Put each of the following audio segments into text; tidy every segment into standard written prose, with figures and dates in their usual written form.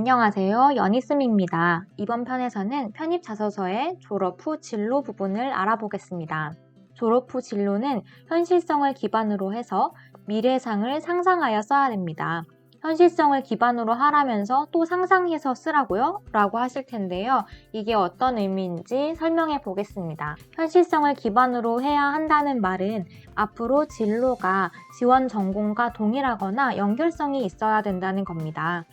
안녕하세요. 연희쌤입니다. 이번 편에서는 편입자소서의 졸업 후 진로 부분을 알아보겠습니다. 졸업 후 진로는 현실성을 기반으로 해서 미래상을 상상하여 써야 됩니다. 현실성을 기반으로 하라면서 또 상상해서 쓰라고요? 라고 하실 텐데요. 이게 어떤 의미인지 설명해 보겠습니다. 현실성을 기반으로 해야 한다는 말은 앞으로 진로가 지원 전공과 동일하거나 연결성이 있어야 된다는 겁니다.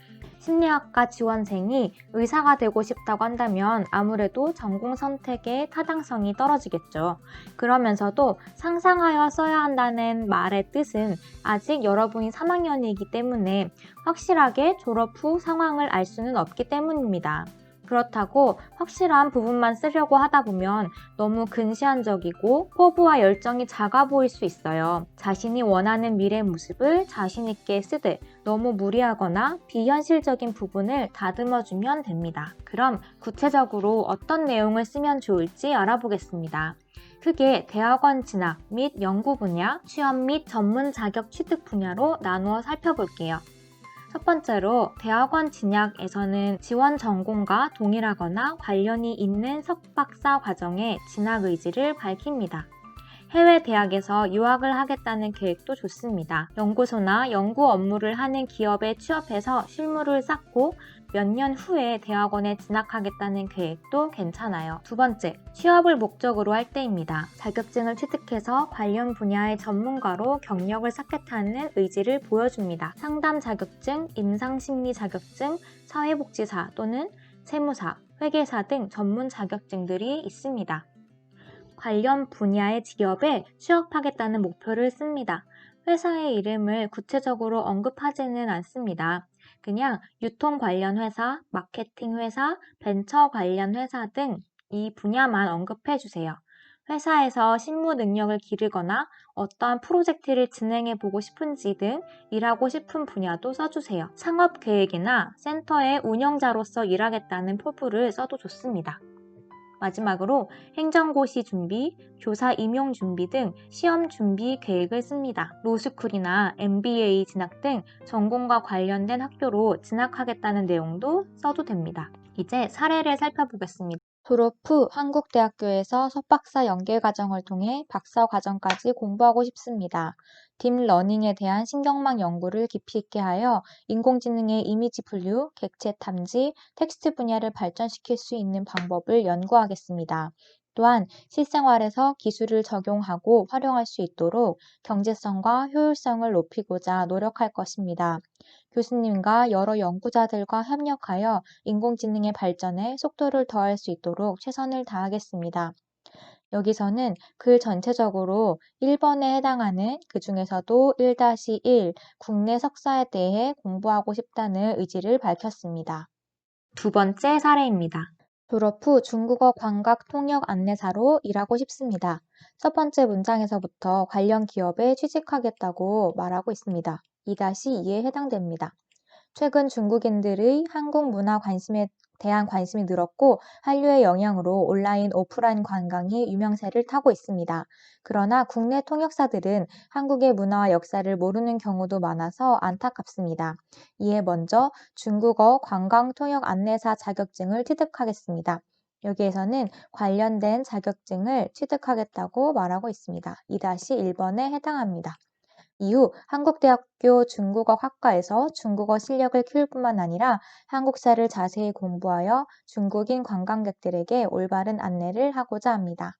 심리학과 지원생이 의사가 되고 싶다고 한다면 아무래도 전공 선택의 타당성이 떨어지겠죠. 그러면서도 상상하여 써야 한다는 말의 뜻은 아직 여러분이 3학년이기 때문에 확실하게 졸업 후 상황을 알 수는 없기 때문입니다. 그렇다고 확실한 부분만 쓰려고 하다 보면 너무 근시안적이고 포부와 열정이 작아 보일 수 있어요. 자신이 원하는 미래 모습을 자신 있게 쓰되 너무 무리하거나 비현실적인 부분을 다듬어주면 됩니다. 그럼 구체적으로 어떤 내용을 쓰면 좋을지 알아보겠습니다. 크게 대학원 진학 및 연구 분야, 취업 및 전문 자격 취득 분야로 나누어 살펴볼게요. 첫 번째로 대학원 진학에서는 지원 전공과 동일하거나 관련이 있는 석박사 과정의 진학 의지를 밝힙니다. 해외 대학에서 유학을 하겠다는 계획도 좋습니다. 연구소나 연구 업무를 하는 기업에 취업해서 실무를 쌓고 몇 년 후에 대학원에 진학하겠다는 계획도 괜찮아요. 두 번째, 취업을 목적으로 할 때입니다. 자격증을 취득해서 관련 분야의 전문가로 경력을 쌓겠다는 의지를 보여줍니다. 상담 자격증, 임상심리 자격증, 사회복지사 또는 세무사, 회계사 등 전문 자격증들이 있습니다. 관련 분야의 기업에 취업하겠다는 목표를 씁니다. 회사의 이름을 구체적으로 언급하지는 않습니다. 그냥 유통 관련 회사, 마케팅 회사, 벤처 관련 회사 등 이 분야만 언급해 주세요. 회사에서 실무 능력을 기르거나 어떠한 프로젝트를 진행해 보고 싶은지 등 일하고 싶은 분야도 써주세요. 상업 계획이나 센터의 운영자로서 일하겠다는 포부를 써도 좋습니다. 마지막으로 행정고시 준비, 교사 임용 준비 등 시험 준비 계획을 씁니다. 로스쿨이나 MBA 진학 등 전공과 관련된 학교로 진학하겠다는 내용도 써도 됩니다. 이제 사례를 살펴보겠습니다. 졸업 후 한국대학교에서 석박사 연계과정을 통해 박사 과정까지 공부하고 싶습니다. 딥러닝에 대한 신경망 연구를 깊이 있게 하여 인공지능의 이미지 분류, 객체 탐지, 텍스트 분야를 발전시킬 수 있는 방법을 연구하겠습니다. 또한 실생활에서 기술을 적용하고 활용할 수 있도록 경제성과 효율성을 높이고자 노력할 것입니다. 교수님과 여러 연구자들과 협력하여 인공지능의 발전에 속도를 더할 수 있도록 최선을 다하겠습니다. 여기서는 글 전체적으로 1번에 해당하는 그 중에서도 1-1 국내 석사에 대해 공부하고 싶다는 의지를 밝혔습니다. 두 번째 사례입니다. 졸업 후 중국어 광각 통역 안내사로 일하고 싶습니다. 첫 번째 문장에서부터 관련 기업에 취직하겠다고 말하고 있습니다. 2-2에 해당됩니다. 최근 중국인들의 한국 문화 관심에 대한 관심이 늘었고 한류의 영향으로 온라인, 오프라인 관광이 유명세를 타고 있습니다. 그러나 국내 통역사들은 한국의 문화와 역사를 모르는 경우도 많아서 안타깝습니다. 이에 먼저 중국어 관광 통역 안내사 자격증을 취득하겠습니다. 여기에서는 관련된 자격증을 취득하겠다고 말하고 있습니다. 2-1번에 해당합니다. 이후 한국대학교 중국어학과에서 중국어 실력을 키울 뿐만 아니라 한국사를 자세히 공부하여 중국인 관광객들에게 올바른 안내를 하고자 합니다.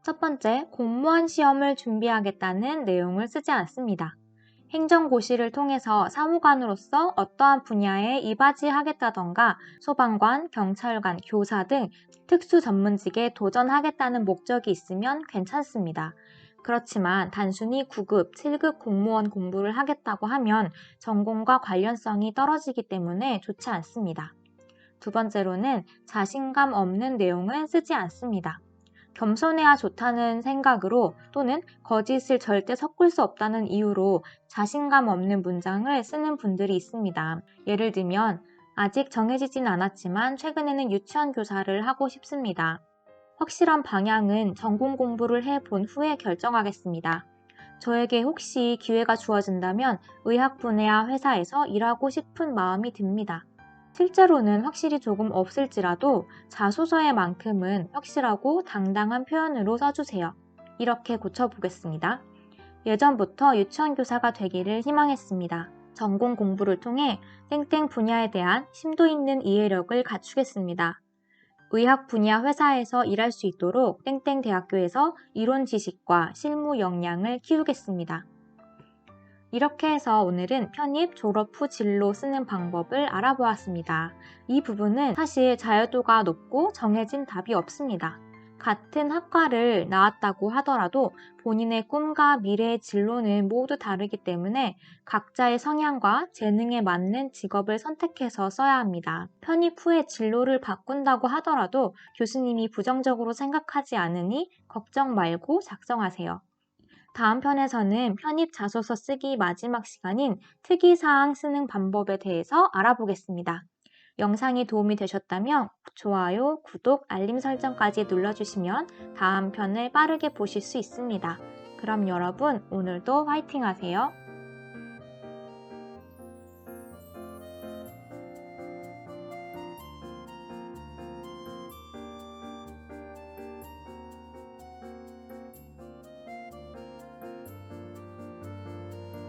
첫 번째, 공무원 시험을 준비하겠다는 내용을 쓰지 않습니다. 행정고시를 통해서 사무관으로서 어떠한 분야에 이바지하겠다던가 소방관, 경찰관, 교사 등 특수 전문직에 도전하겠다는 목적이 있으면 괜찮습니다. 그렇지만 단순히 9급, 7급 공무원 공부를 하겠다고 하면 전공과 관련성이 떨어지기 때문에 좋지 않습니다. 두 번째로는 자신감 없는 내용은 쓰지 않습니다. 겸손해야 좋다는 생각으로 또는 거짓을 절대 섞을 수 없다는 이유로 자신감 없는 문장을 쓰는 분들이 있습니다. 예를 들면 아직 정해지진 않았지만 최근에는 유치원 교사를 하고 싶습니다. 확실한 방향은 전공 공부를 해본 후에 결정하겠습니다. 저에게 혹시 기회가 주어진다면 의학 분야 회사에서 일하고 싶은 마음이 듭니다. 실제로는 확실히 조금 없을지라도 자소서에만큼은 확실하고 당당한 표현으로 써주세요. 이렇게 고쳐보겠습니다. 예전부터 유치원 교사가 되기를 희망했습니다. 전공 공부를 통해 땡땡 분야에 대한 심도 있는 이해력을 갖추겠습니다. 의학 분야 회사에서 일할 수 있도록 땡땡 대학교에서 이론 지식과 실무 역량을 키우겠습니다. 이렇게 해서 오늘은 편입 졸업 후 진로 쓰는 방법을 알아보았습니다. 이 부분은 사실 자유도가 높고 정해진 답이 없습니다. 같은 학과를 나왔다고 하더라도 본인의 꿈과 미래의 진로는 모두 다르기 때문에 각자의 성향과 재능에 맞는 직업을 선택해서 써야 합니다. 편입 후에 진로를 바꾼다고 하더라도 교수님이 부정적으로 생각하지 않으니 걱정 말고 작성하세요. 다음 편에서는 편입 자소서 쓰기 마지막 시간인 특이사항 쓰는 방법에 대해서 알아보겠습니다. 영상이 도움이 되셨다면 좋아요, 구독, 알림 설정까지 눌러주시면 다음 편을 빠르게 보실 수 있습니다. 그럼 여러분 오늘도 화이팅 하세요.